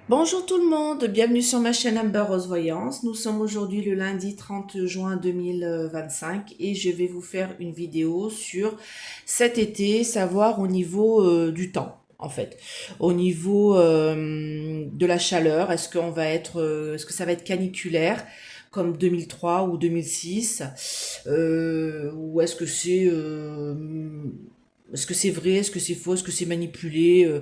Bonjour tout le monde, bienvenue sur ma chaîne Amber Rose Voyance. Nous sommes aujourd'hui le lundi 30 juin 2025 et je vais vous faire une vidéo sur cet été, savoir au niveau du temps en fait. Au niveau de la chaleur, est-ce que ça va être caniculaire comme 2003 ou 2006 ou est-ce que c'est vrai, est-ce que c'est faux, est-ce que c'est manipulé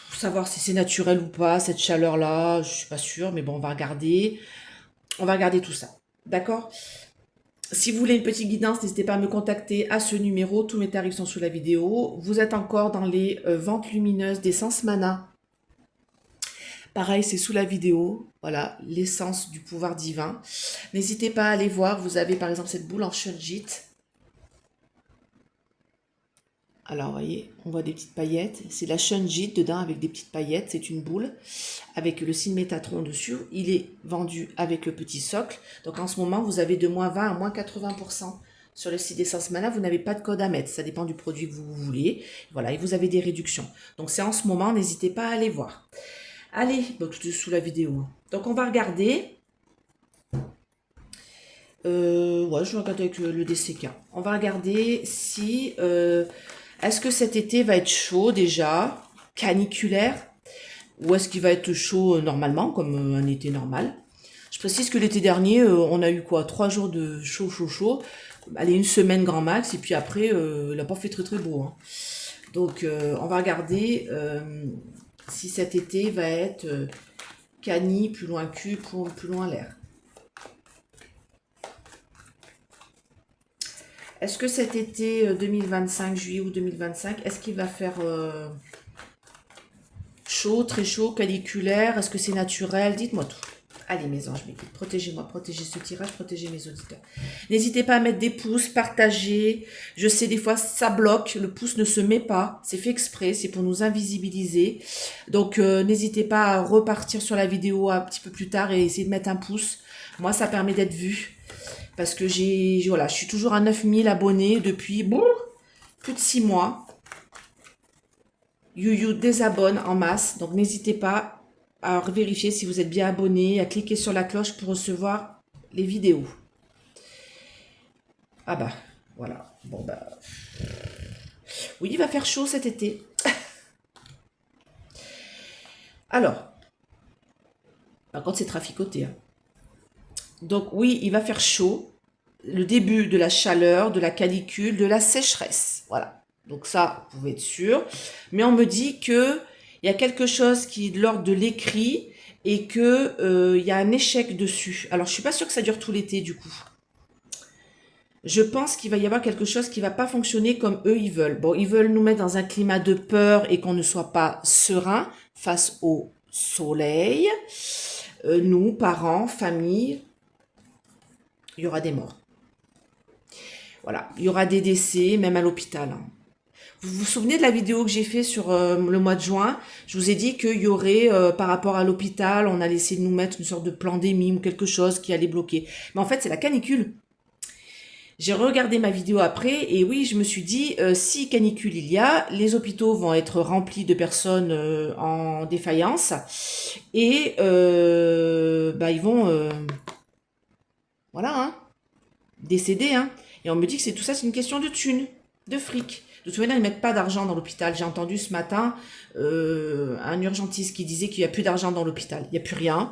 pour savoir si c'est naturel ou pas, cette chaleur-là, je suis pas sûre, mais bon, on va regarder. On va regarder tout ça. D'accord? Si vous voulez une petite guidance, n'hésitez pas à me contacter à ce numéro. Tous mes tarifs sont sous la vidéo. Vous êtes encore dans les ventes lumineuses d'essence mana. Pareil, c'est sous la vidéo. Voilà, l'essence du pouvoir divin. N'hésitez pas à aller voir. Vous avez par exemple cette boule en shunjit. Alors, vous voyez, on voit des petites paillettes. C'est la shunjit dedans avec des petites paillettes. C'est une boule avec le signe Métatron dessus. Il est vendu avec le petit socle. Donc, en ce moment, vous avez de moins 20 à moins 80% sur le site d'Essence Mana. Vous n'avez pas de code à mettre. Ça dépend du produit que vous voulez. Voilà, et vous avez des réductions. Donc, c'est en ce moment. N'hésitez pas à aller voir. Allez, donc, tout est sous la vidéo. Donc, on va regarder. Ouais, je vais regarder avec le DCK. On va regarder si... est-ce que cet été va être chaud déjà, caniculaire, ou est-ce qu'il va être chaud normalement, comme un été normal? Je précise que l'été dernier, on a eu quoi? 3 jours de chaud, chaud, chaud. Allez, une semaine grand max, et puis après, il n'a pas fait très très beau, hein. Donc, on va regarder si cet été va être cani, plus loin cul, plus loin l'air. Est-ce que cet été 2025, juillet ou 2025, est-ce qu'il va faire chaud, très chaud, caniculaire? Est-ce que c'est naturel? Dites-moi tout. Allez mes anges, mes guides, protégez-moi, protégez ce tirage, protégez mes auditeurs. N'hésitez pas à mettre des pouces, partager. Je sais des fois ça bloque, le pouce ne se met pas, c'est fait exprès, c'est pour nous invisibiliser. Donc n'hésitez pas à repartir sur la vidéo un petit peu plus tard et essayer de mettre un pouce. Moi ça permet d'être vu. Parce que voilà, je suis toujours à 9000 abonnés depuis plus de 6 mois. You désabonne en masse, donc n'hésitez pas à vérifier si vous êtes bien abonné, à cliquer sur la cloche pour recevoir les vidéos. Ah bah, voilà. Bon bah, oui, il va faire chaud cet été. Alors, par contre, c'est traficoté, hein. Donc oui, il va faire chaud. Le début de la chaleur, de la canicule, de la sécheresse. Voilà. Donc ça, vous pouvez être sûr. Mais on me dit que il y a quelque chose qui est de l'ordre de l'écrit et que il y a un échec dessus. Alors je suis pas sûre que ça dure tout l'été du coup. Je pense qu'il va y avoir quelque chose qui va pas fonctionner comme eux ils veulent. Bon, ils veulent nous mettre dans un climat de peur et qu'on ne soit pas serein face au soleil. Nous, parents, famille, il y aura des morts. Voilà, il y aura des décès, même à l'hôpital, hein. Vous vous souvenez de la vidéo que j'ai fait sur le mois de juin? Je vous ai dit qu'il y aurait, par rapport à l'hôpital, on allait essayer de nous mettre une sorte de pandémie ou quelque chose qui allait bloquer. Mais en fait, c'est la canicule. J'ai regardé ma vidéo après et oui, je me suis dit, si canicule il y a, les hôpitaux vont être remplis de personnes en défaillance et bah, ils vont, voilà, hein, décéder, hein. Et on me dit que c'est tout ça, c'est une question de thunes, de fric. De toute manière, ils mettent pas d'argent dans l'hôpital. J'ai entendu ce matin un urgentiste qui disait qu'il n'y a plus d'argent dans l'hôpital. Il n'y a plus rien.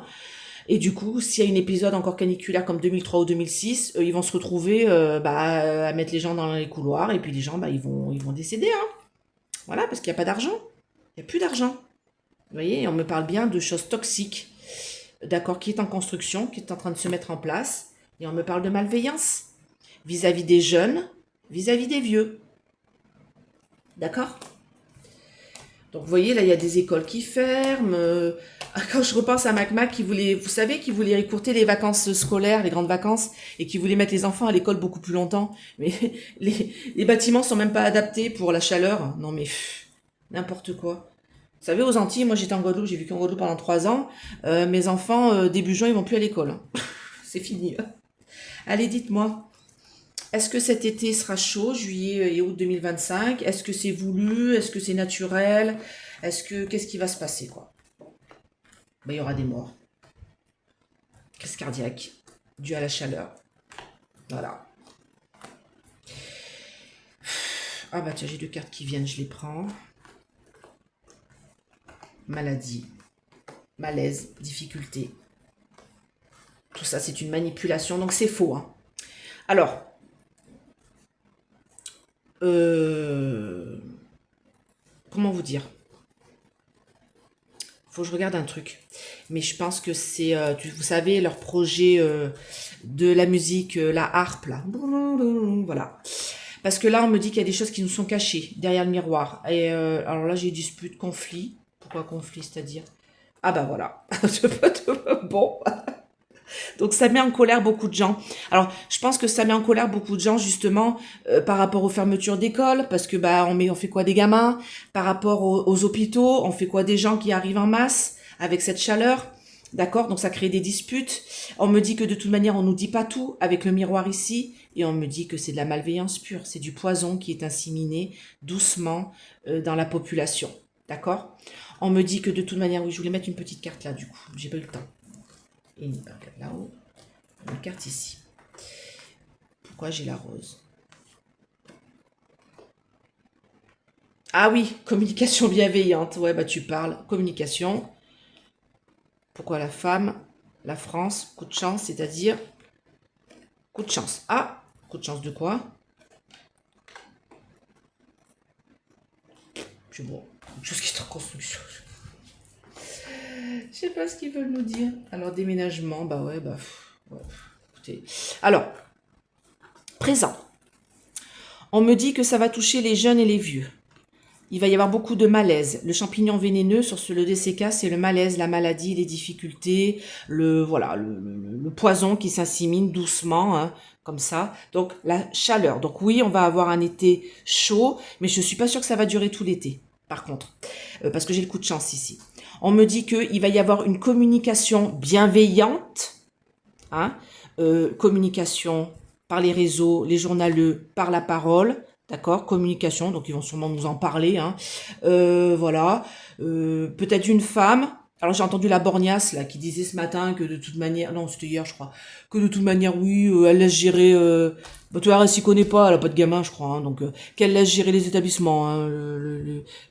Et du coup, s'il y a un épisode encore caniculaire comme 2003 ou 2006, ils vont se retrouver à mettre les gens dans les couloirs. Et puis les gens, ils vont décéder, hein. Voilà, parce qu'il n'y a pas d'argent. Il n'y a plus d'argent. Vous voyez, on me parle bien de choses toxiques. D'accord, qui est en construction, qui est en train de se mettre en place. Et on me parle de malveillance vis-à-vis des jeunes, vis-à-vis des vieux. D'accord? Donc vous voyez, là, il y a des écoles qui ferment. Quand je repense à MacMac qui voulait, vous savez, qui voulait écourter les vacances scolaires, les grandes vacances, et qui voulait mettre les enfants à l'école beaucoup plus longtemps. Mais les bâtiments sont même pas adaptés pour la chaleur. Non mais n'importe quoi. Vous savez, aux Antilles, moi j'étais en Guadeloupe, j'ai vécu en Guadeloupe pendant 3 ans. Mes enfants, début juin, ils vont plus à l'école, hein. C'est fini. Allez, dites-moi. Est-ce que cet été sera chaud, juillet et août 2025? Est-ce que c'est voulu? Est-ce que c'est naturel? Qu'est-ce qui va se passer, quoi? Ben, il y aura des morts. Crise cardiaque, due à la chaleur. Voilà. Ah bah tiens, j'ai 2 cartes qui viennent, je les prends. Maladie, malaise, difficulté. Tout ça, c'est une manipulation, donc c'est faux. Hein. Alors, comment vous dire? Faut que je regarde un truc. Mais je pense que c'est, vous savez, leur projet de la musique, la harpe, là. Voilà. Parce que là, on me dit qu'il y a des choses qui nous sont cachées derrière le miroir. Et alors là, j'ai dispute, conflit. Pourquoi conflit, c'est-à-dire? Ah bah voilà. Bon. Donc ça met en colère beaucoup de gens. Alors je pense que ça met en colère beaucoup de gens justement par rapport aux fermetures d'écoles, parce que bah on fait quoi des gamins, par rapport aux hôpitaux, on fait quoi des gens qui arrivent en masse avec cette chaleur. D'accord, donc ça crée des disputes. On me dit que de toute manière on nous dit pas tout avec le miroir ici, et on me dit que c'est de la malveillance pure, c'est du poison qui est inséminé doucement dans la population. D'accord. On me dit que de toute manière, oui, je voulais mettre une petite carte là du coup, j'ai pas eu le temps. Et une carte là-haut, une carte ici. Pourquoi j'ai la rose? Ah oui, communication bienveillante. Ouais, bah tu parles. Communication. Pourquoi la femme? La France, coup de chance, c'est-à-dire coup de chance. Ah, coup de chance de quoi? Je sais bon, quelque chose qui est en construction. Je sais pas ce qu'ils veulent nous dire. Alors, déménagement, bah ouais, bah... ouais, écoutez. Alors, présent. On me dit que ça va toucher les jeunes et les vieux. Il va y avoir beaucoup de malaise. Le champignon vénéneux sur le DCK, c'est le malaise, la maladie, les difficultés, le poison qui s'assimile doucement, hein, comme ça. Donc la chaleur. Donc oui, on va avoir un été chaud, mais je suis pas sûre que ça va durer tout l'été. Par contre, parce que j'ai le coup de chance ici. On me dit qu'il va y avoir une communication bienveillante, hein, communication par les réseaux, les journaleux, par la parole. D'accord, communication, donc ils vont sûrement nous en parler. Hein. Voilà, peut-être une femme. Alors j'ai entendu la borgnasse là qui disait ce matin que de toute manière, non c'était hier je crois, que de toute manière oui, elle laisse gérer. Bah, tu vois, elle s'y connaît pas, elle a pas de gamin je crois, hein, donc qu'elle laisse gérer les établissements, hein,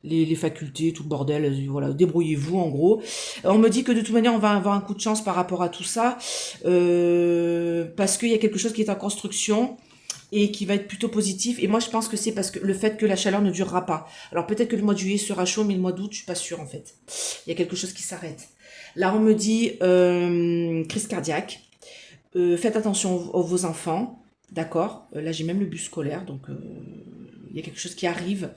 les facultés, tout le bordel. Voilà, débrouillez-vous en gros. On me dit que de toute manière on va avoir un coup de chance par rapport à tout ça, parce qu'il y a quelque chose qui est en construction et qui va être plutôt positif. Et moi, je pense que c'est parce que le fait que la chaleur ne durera pas. Alors peut-être que le mois de juillet sera chaud, mais le mois d'août, je suis pas sûre en fait. Il y a quelque chose qui s'arrête. Là, on me dit crise cardiaque. Faites attention vos enfants, d'accord. Là, j'ai même le bus scolaire, donc il y a quelque chose qui arrive.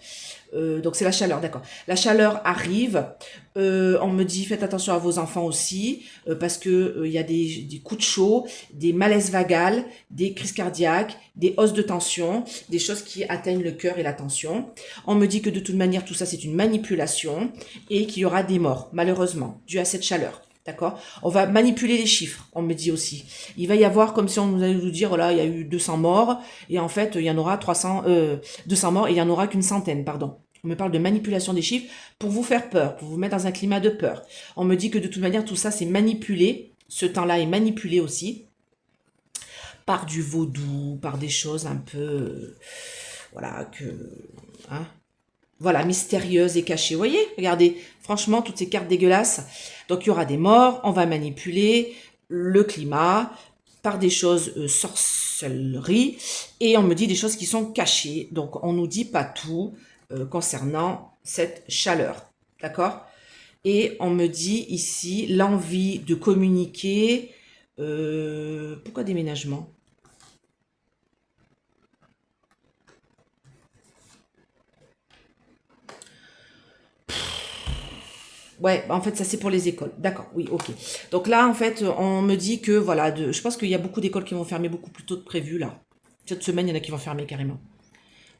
Donc c'est la chaleur, d'accord. La chaleur arrive. On me dit faites attention à vos enfants aussi, parce que il y a des coups de chaud, des malaises vagales, des crises cardiaques, des hausses de tension, des choses qui atteignent le cœur et la tension. On me dit que de toute manière tout ça c'est une manipulation et qu'il y aura des morts, malheureusement, dû à cette chaleur. D'accord. On va manipuler les chiffres, on me dit aussi. Il va y avoir comme si on nous allait nous dire, voilà, il y a eu 200 morts, et en fait, il y en aura 200 morts, et il n'y en aura qu'une centaine, pardon. On me parle de manipulation des chiffres pour vous faire peur, pour vous mettre dans un climat de peur. On me dit que de toute manière, tout ça, c'est manipulé. Ce temps-là est manipulé aussi par du vaudou, par des choses un peu... voilà, que... Hein, voilà, mystérieuse et cachée. Vous voyez, regardez, franchement, toutes ces cartes dégueulasses. Donc, il y aura des morts, on va manipuler le climat par des choses sorcellerie, et on me dit des choses qui sont cachées. Donc, on nous dit pas tout concernant cette chaleur. D'accord? Et on me dit ici l'envie de communiquer. Pourquoi déménagement? Ouais, en fait, ça c'est pour les écoles. D'accord, oui, ok. Donc là, en fait, on me dit que, voilà, je pense qu'il y a beaucoup d'écoles qui vont fermer beaucoup plus tôt que prévu, là. Cette semaine, il y en a qui vont fermer carrément.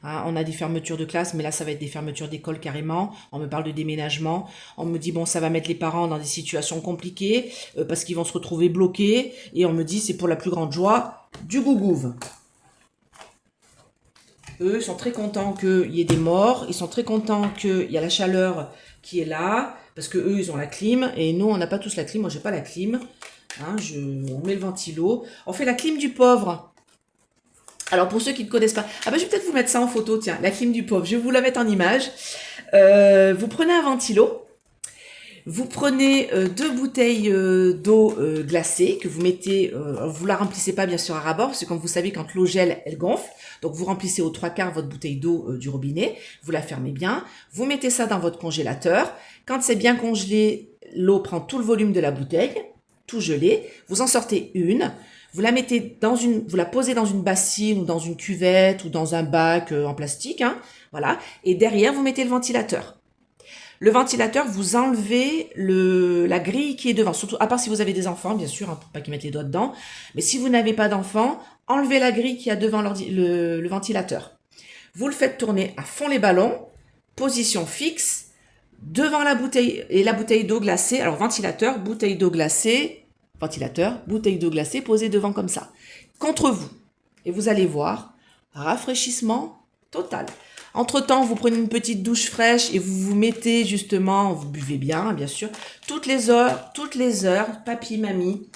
Hein, on a des fermetures de classe, mais là, ça va être des fermetures d'école carrément. On me parle de déménagement. On me dit, bon, ça va mettre les parents dans des situations compliquées, parce qu'ils vont se retrouver bloqués. Et on me dit, c'est pour la plus grande joie du gougouve. Eux, ils sont très contents qu'il y ait des morts. Ils sont très contents qu'il y a la chaleur qui est là, parce que eux, ils ont la clim, et nous, on n'a pas tous la clim. Moi, j'ai pas la clim. Hein, on met le ventilo. On fait la clim du pauvre. Alors, pour ceux qui ne connaissent pas, ah ben, je vais peut-être vous mettre ça en photo, tiens, la clim du pauvre. Je vais vous la mettre en image. Vous prenez un ventilo. Vous prenez 2 bouteilles d'eau glacée que vous mettez, vous la remplissez pas bien sûr à ras-bord, parce que comme vous savez, quand l'eau gèle, elle gonfle. Donc vous remplissez aux 3/4 votre bouteille d'eau du robinet, vous la fermez bien, vous mettez ça dans votre congélateur. Quand c'est bien congelé, l'eau prend tout le volume de la bouteille, tout gelé. Vous en sortez une, vous la mettez vous la posez dans une bassine ou dans une cuvette ou dans un bac en plastique, hein, voilà. Et derrière, vous mettez le ventilateur. Le ventilateur, vous enlevez la grille qui est devant, surtout à part si vous avez des enfants, bien sûr, hein, pour pas qu'ils mettent les doigts dedans. Mais si vous n'avez pas d'enfants, enlevez la grille qui a devant le ventilateur. Vous le faites tourner à fond les ballons, position fixe, devant la bouteille et la bouteille d'eau glacée. Alors ventilateur, bouteille d'eau glacée, ventilateur, bouteille d'eau glacée posée devant comme ça, contre vous. Et vous allez voir, rafraîchissement total. Entre-temps, vous prenez une petite douche fraîche et vous vous mettez justement, vous buvez bien sûr, toutes les heures, papy, mamie,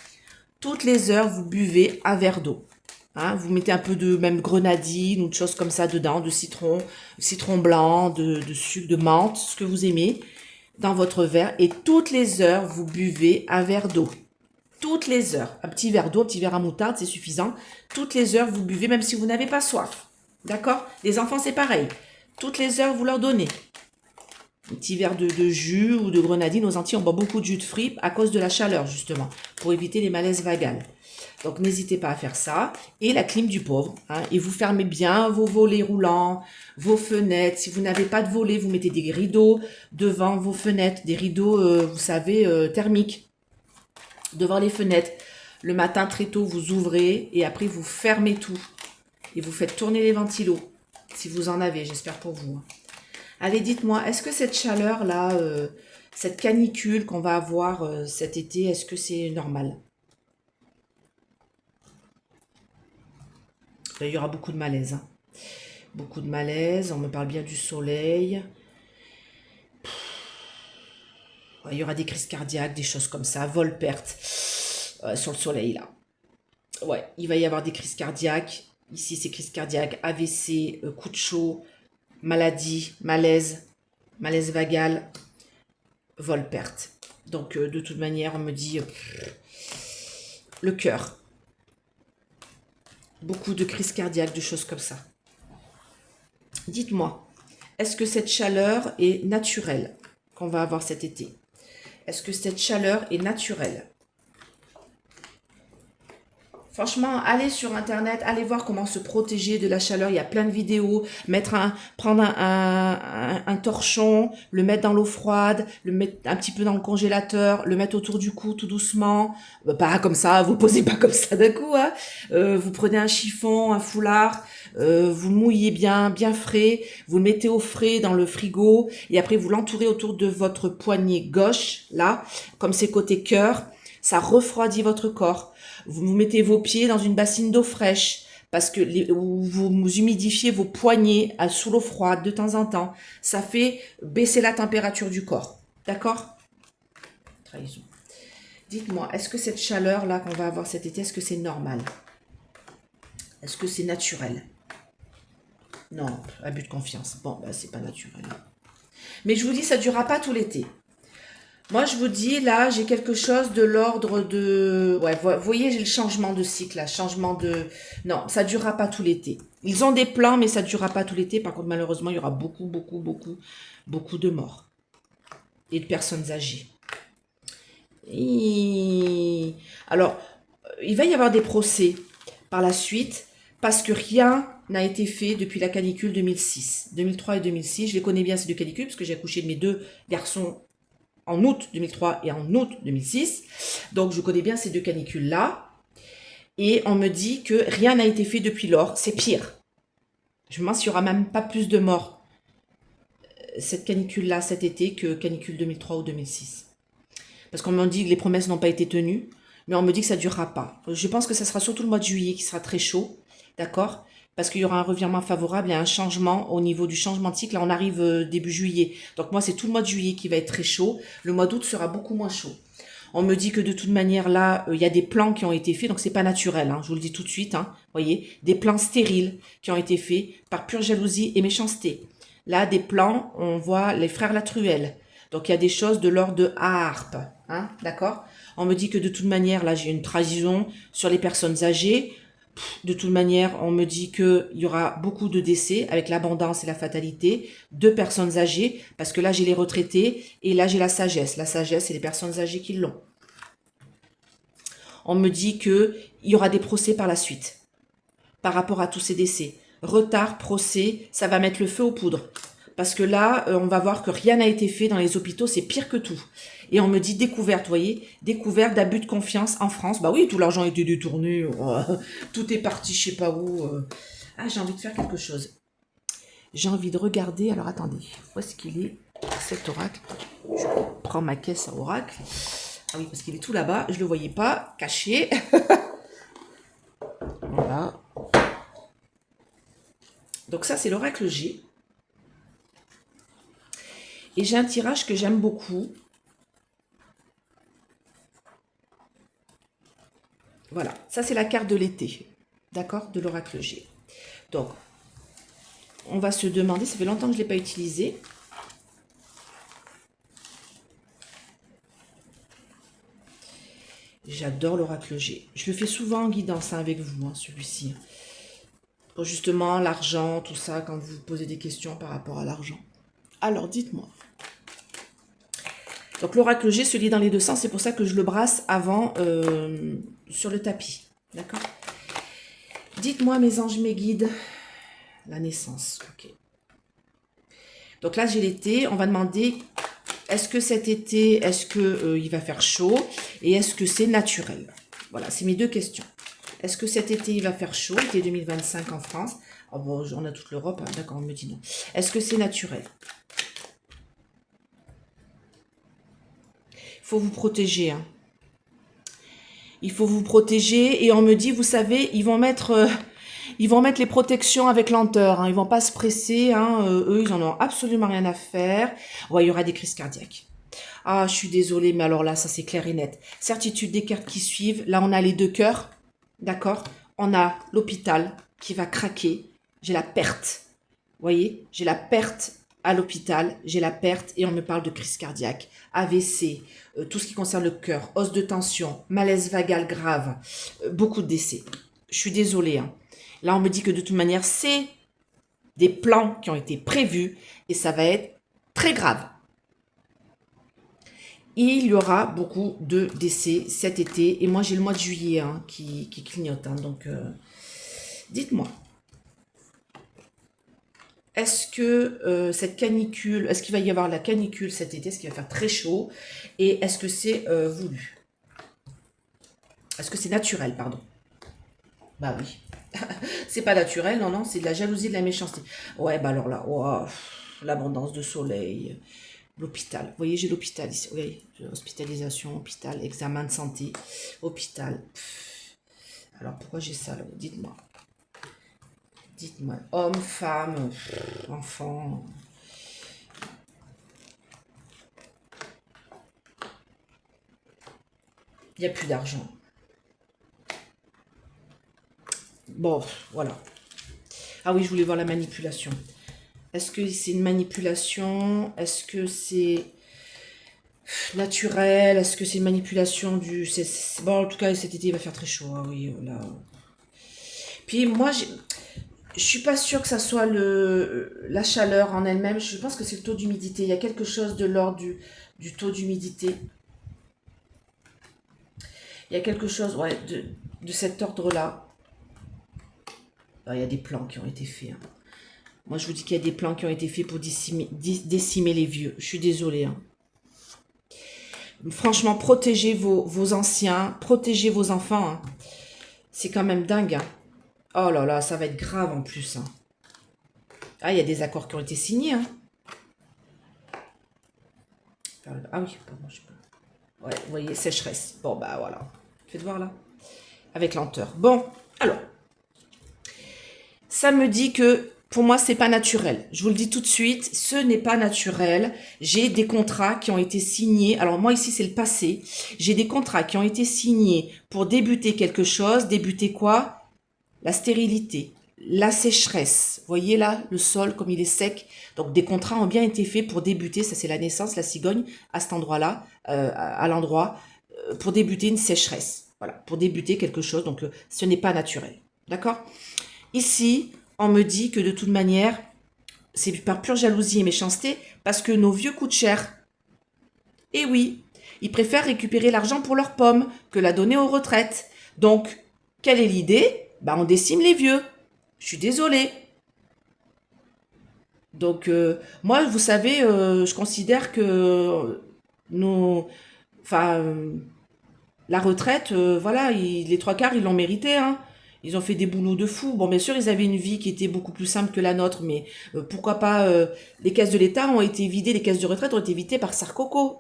toutes les heures, vous buvez un verre d'eau. Hein, vous mettez un peu de même grenadine ou de choses comme ça dedans, de citron blanc, de sucre, de menthe, ce que vous aimez, dans votre verre. Et toutes les heures, vous buvez un verre d'eau. Toutes les heures. Un petit verre d'eau, un petit verre à moutarde, c'est suffisant. Toutes les heures, vous buvez, même si vous n'avez pas soif. D'accord? Les enfants, c'est pareil. Toutes les heures, vous leur donnez un petit verre de jus ou de grenadine. Aux Antilles, on boit beaucoup de jus de fruits à cause de la chaleur, justement, pour éviter les malaises vagales. Donc, n'hésitez pas à faire ça. Et la clim du pauvre. Hein, et vous fermez bien vos volets roulants, vos fenêtres. Si vous n'avez pas de volets, vous mettez des rideaux devant vos fenêtres. Des rideaux, vous savez, thermiques. Devant les fenêtres. Le matin, très tôt, vous ouvrez et après, vous fermez tout. Et vous faites tourner les ventilos. Si vous en avez, j'espère pour vous. Allez, dites-moi, est-ce que cette chaleur-là, cette canicule qu'on va avoir cet été, est-ce que c'est normal? Il y aura beaucoup de malaise. Hein. Beaucoup de malaise, on me parle bien du soleil. Il y aura des crises cardiaques, des choses comme ça, vol-perte sur le soleil, là. Ouais, il va y avoir des crises cardiaques. Ici, c'est crise cardiaque, AVC, coup de chaud, maladie, malaise vagal, vol-perte. Donc, de toute manière, on me dit le cœur. Beaucoup de crises cardiaques, de choses comme ça. Dites-moi, est-ce que cette chaleur est naturelle qu'on va avoir cet été? Est-ce que cette chaleur est naturelle? Franchement, allez sur Internet, allez voir comment se protéger de la chaleur. Il y a plein de vidéos. Prendre un torchon, le mettre dans l'eau froide, le mettre un petit peu dans le congélateur, le mettre autour du cou tout doucement. Pas comme ça, vous posez pas comme ça d'un coup. Hein. Vous prenez un chiffon, un foulard, vous mouillez bien frais. Vous le mettez au frais dans le frigo. Et après, vous l'entourez autour de votre poignet gauche, là, comme c'est côté cœur. Ça refroidit votre corps. Vous mettez vos pieds dans une bassine d'eau fraîche parce que vous humidifiez vos poignets sous l'eau froide de temps en temps. Ça fait baisser la température du corps. D'accord? Trahison. Dites-moi, est-ce que cette chaleur-là qu'on va avoir cet été, est-ce que c'est normal? Est-ce que c'est naturel? Non, abus de confiance. Bon, c'est pas naturel. Mais je vous dis, ça ne durera pas tout l'été. Moi, je vous dis, là, j'ai quelque chose de l'ordre de... Ouais, vous voyez, j'ai le changement de cycle, là, Non, ça ne durera pas tout l'été. Ils ont des plans, mais ça ne durera pas tout l'été. Par contre, malheureusement, il y aura beaucoup de morts. Et de personnes âgées. Alors, il va y avoir des procès par la suite, parce que rien n'a été fait depuis la canicule 2006. 2003 et 2006, je les connais bien ces deux canicules, parce que j'ai accouché de mes 2 garçons en août 2003 et en août 2006. Donc, je connais bien ces 2 canicules-là. Et on me dit que rien n'a été fait depuis lors. C'est pire. Je me demande s'il n'y aura même pas plus de morts cette canicule-là cet été que canicule 2003 ou 2006. Parce qu'on me dit que les promesses n'ont pas été tenues. Mais on me dit que ça ne durera pas. Je pense que ça sera surtout le mois de juillet qui sera très chaud. D'accord? parce qu'il y aura un revirement favorable et un changement au niveau du changement de cycle. Là, on arrive début juillet. Donc moi, c'est tout le mois de juillet qui va être très chaud. Le mois d'août sera beaucoup moins chaud. On me dit que de toute manière, là, il y a des plans qui ont été faits, donc c'est pas naturel, hein, je vous le dis tout de suite, hein, voyez, des plans stériles qui ont été faits par pure jalousie et méchanceté. Là, des plans, on voit les frères Latruelle. Donc il y a des choses de l'ordre de harpe, hein, d'accord? On me dit que de toute manière, là, j'ai une trahison sur les personnes âgées. De toute manière, on me dit qu'il y aura beaucoup de décès avec l'abondance et la fatalité de personnes âgées, parce que là, j'ai les retraités et là, j'ai la sagesse. La sagesse, c'est les personnes âgées qui l'ont. On me dit qu'il y aura des procès par la suite, par rapport à tous ces décès. Retard, procès, ça va mettre le feu aux poudres. Parce que là, on va voir que rien n'a été fait dans les hôpitaux, c'est pire que tout. Et on me dit découverte, vous voyez, découverte d'abus de confiance en France. Bah oui, tout l'argent a été détourné, tout est parti je sais pas où. Ah, j'ai envie de faire quelque chose. J'ai envie de regarder, alors attendez, où est-ce qu'il est, cet oracle? Je prends ma caisse à oracle. Ah oui, parce qu'il est tout là-bas, je ne le voyais pas, caché. Voilà. Donc ça, c'est l'oracle G. Et j'ai un tirage que j'aime beaucoup. Voilà, ça c'est la carte de l'été, d'accord, de l'oracle G. Donc, on va se demander, ça fait longtemps que je ne l'ai pas utilisé. J'adore l'oracle G. Je le fais souvent en guidance, hein, avec vous, hein, celui-ci. Pour justement l'argent, tout ça, quand vous posez des questions par rapport à l'argent. Alors, dites-moi. Donc l'oracle G se lit dans les deux sens, c'est pour ça que je le brasse avant sur le tapis. D'accord? Dites-moi mes anges, mes guides, la naissance. Ok. Donc là j'ai l'été, on va demander est-ce que cet été, est-ce que il va faire chaud et est-ce que c'est naturel? Voilà, c'est mes deux questions. Est-ce que cet été il va faire chaud, été 2025 en France? Oh bon, on a toute l'Europe, hein, d'accord, on me dit non. Est-ce que c'est naturel? Il faut vous protéger. Hein. Il faut vous protéger. Et on me dit, vous savez, ils vont mettre les protections avec lenteur. Hein. Ils vont pas se presser. Hein. Eux, ils en ont absolument rien à faire. Ouais, il y aura des crises cardiaques. Ah, je suis désolée, mais alors là, ça c'est clair et net. Certitude des cartes qui suivent. Là, on a les deux cœurs. D'accord? On a l'hôpital qui va craquer. J'ai la perte. Vous voyez? J'ai la perte à l'hôpital, j'ai la perte et on me parle de crise cardiaque, AVC, tout ce qui concerne le cœur, hausse de tension, malaise vagal grave, beaucoup de décès. Je suis désolée. Hein. Là, on me dit que de toute manière, c'est des plans qui ont été prévus et ça va être très grave. Il y aura beaucoup de décès cet été et moi, j'ai le mois de juillet hein, qui clignote. Hein, donc, dites-moi. Est-ce que cette canicule, est-ce qu'il va y avoir la canicule cet été? Est-ce qu'il va faire très chaud? Et est-ce que c'est voulu? Est-ce que c'est naturel, pardon? Bah oui. C'est pas naturel, non, non, c'est de la jalousie, de la méchanceté. Ouais, bah alors là, oh, l'abondance de soleil, l'hôpital. Vous voyez, j'ai l'hôpital ici. Vous voyez, hospitalisation, hôpital, examen de santé, hôpital. Alors pourquoi j'ai ça là? Dites-moi. Dites-moi, homme, femme, enfant. Il n'y a plus d'argent. Bon, voilà. Ah oui, je voulais voir la manipulation. Est-ce que c'est une manipulation? Est-ce que c'est naturel? Est-ce que c'est une manipulation du... Bon, en tout cas, cet été, il va faire très chaud. Ah oui, là. Puis moi, je suis pas sûre que ça soit la chaleur en elle-même. Je pense que c'est le taux d'humidité. Il y a quelque chose de l'ordre du taux d'humidité. Il y a quelque chose ouais, de cet ordre-là. Il y a des plans qui ont été faits. Hein. Moi, je vous dis qu'il y a des plans qui ont été faits pour décimer les vieux. Je suis désolée. Hein. Franchement, protégez vos anciens, protégez vos enfants. Hein. C'est quand même dingue. Hein. Oh là là, ça va être grave en plus. Hein. Ah, il y a des accords qui ont été signés. Hein. Ah oui, pardon, je peux. Ouais, vous voyez, sécheresse. Bon, bah voilà. Faites voir là. Avec lenteur. Bon, alors. ça me dit que pour moi, c'est pas naturel. Je vous le dis tout de suite, ce n'est pas naturel. J'ai des contrats qui ont été signés. Alors moi ici, c'est le passé. J'ai des contrats qui ont été signés pour débuter quelque chose. Débuter quoi? La stérilité, la sécheresse. Vous voyez là, le sol, comme il est sec. Donc des contrats ont bien été faits pour débuter. Ça, c'est la naissance, la cigogne, à cet endroit-là, à l'endroit, pour débuter une sécheresse. Voilà, pour débuter quelque chose. Donc ce n'est pas naturel. D'accord? Ici, on me dit que de toute manière, c'est par pure jalousie et méchanceté, parce que nos vieux coûtent cher. Et oui, ils préfèrent récupérer l'argent pour leurs pommes que la donner aux retraites. Donc, quelle est l'idée? Bah, on décime les vieux. Je suis désolée. Donc, moi, vous savez, je considère que nos, enfin, la retraite, voilà, les trois quarts, ils l'ont mérité, hein. Ils ont fait des boulots de fou. Bon, bien sûr, ils avaient une vie qui était beaucoup plus simple que la nôtre, mais pourquoi pas les caisses de l'État ont été vidées, les caisses de retraite ont été vidées par Sarkoco.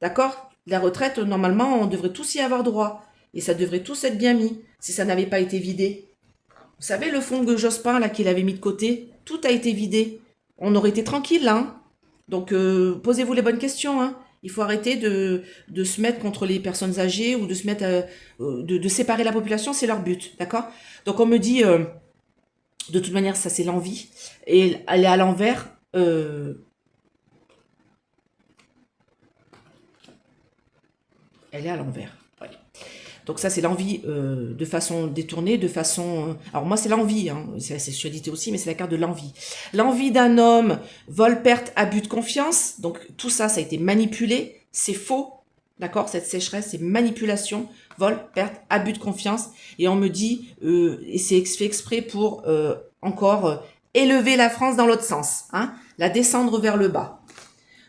D'accord? La retraite, normalement, on devrait tous y avoir droit. Et ça devrait tous être bien mis, si ça n'avait pas été vidé. Vous savez, le fonds de Jospin, là, qu'il avait mis de côté, tout a été vidé. On aurait été tranquille, là, hein. Donc, posez-vous les bonnes questions, hein. Il faut arrêter de se mettre contre les personnes âgées ou de se mettre de séparer la population, c'est leur but, d'accord? Donc on me dit, de toute manière, ça c'est l'envie, et elle est à l'envers. Elle est à l'envers. Ouais. Donc ça c'est l'envie de façon détournée, de façon... alors moi c'est l'envie, hein. C'est la sexualité aussi, mais c'est la carte de l'envie. L'envie d'un homme, vol, perte, abus de confiance. Donc tout ça, ça a été manipulé, c'est faux. D'accord? Cette sécheresse, c'est manipulation, vol, perte, abus de confiance. Et on me dit, et c'est fait exprès pour encore élever la France dans l'autre sens, hein, la descendre vers le bas.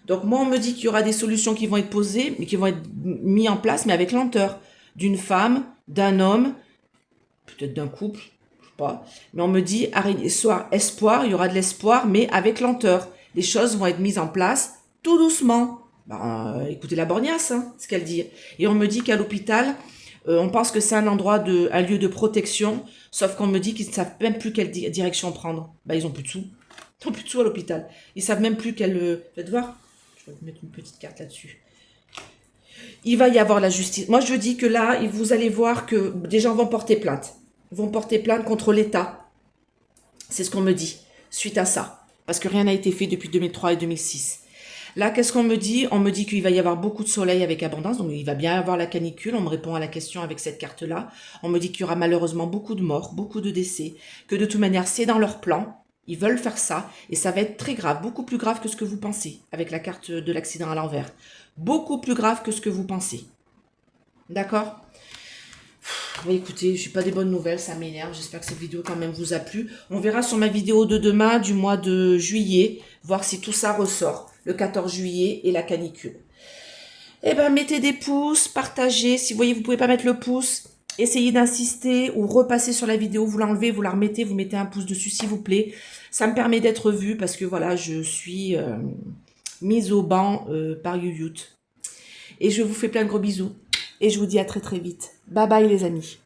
Donc moi, on me dit qu'il y aura des solutions qui vont être posées, mais qui vont être mises en place, mais avec lenteur. D'une femme, d'un homme, peut-être d'un couple, je sais pas. Mais on me dit, espoir, il y aura de l'espoir, mais avec lenteur. Les choses vont être mises en place tout doucement. Ben, écoutez la borgnasse, hein, ce qu'elle dit. Et on me dit qu'à l'hôpital, on pense que c'est un lieu de protection, sauf qu'on me dit qu'ils ne savent même plus quelle direction prendre. Ben, ils ont plus de sous. Ils ont plus de sous à l'hôpital. Ils savent même plus quelle... Faites voir. Je vais vous mettre une petite carte là-dessus. Il va y avoir la justice. Moi, je dis que là, vous allez voir que des gens vont porter plainte. Ils vont porter plainte contre l'État. C'est ce qu'on me dit, suite à ça. Parce que rien n'a été fait depuis 2003 et 2006. Là, qu'est-ce qu'on me dit? On me dit qu'il va y avoir beaucoup de soleil avec abondance, donc il va bien y avoir la canicule. On me répond à la question avec cette carte-là. On me dit qu'il y aura malheureusement beaucoup de morts, beaucoup de décès, que de toute manière, c'est dans leur plan. Ils veulent faire ça, et ça va être très grave, beaucoup plus grave que ce que vous pensez, avec la carte de l'accident à l'envers. Beaucoup plus grave que ce que vous pensez. D'accord? Bah écoutez, je n'ai pas des bonnes nouvelles, ça m'énerve. J'espère que cette vidéo quand même vous a plu. On verra sur ma vidéo de demain, du mois de juillet, voir si tout ça ressort. Le 14 juillet et la canicule. Eh ben, mettez des pouces, partagez. Si vous voyez, vous pouvez pas mettre le pouce, essayez d'insister ou repasser sur la vidéo, vous l'enlevez, vous la remettez, vous mettez un pouce dessus, s'il vous plaît. Ça me permet d'être vue parce que voilà, je suis mise au banc par YouYout. Et je vous fais plein de gros bisous. Et je vous dis à très très vite. Bye bye les amis.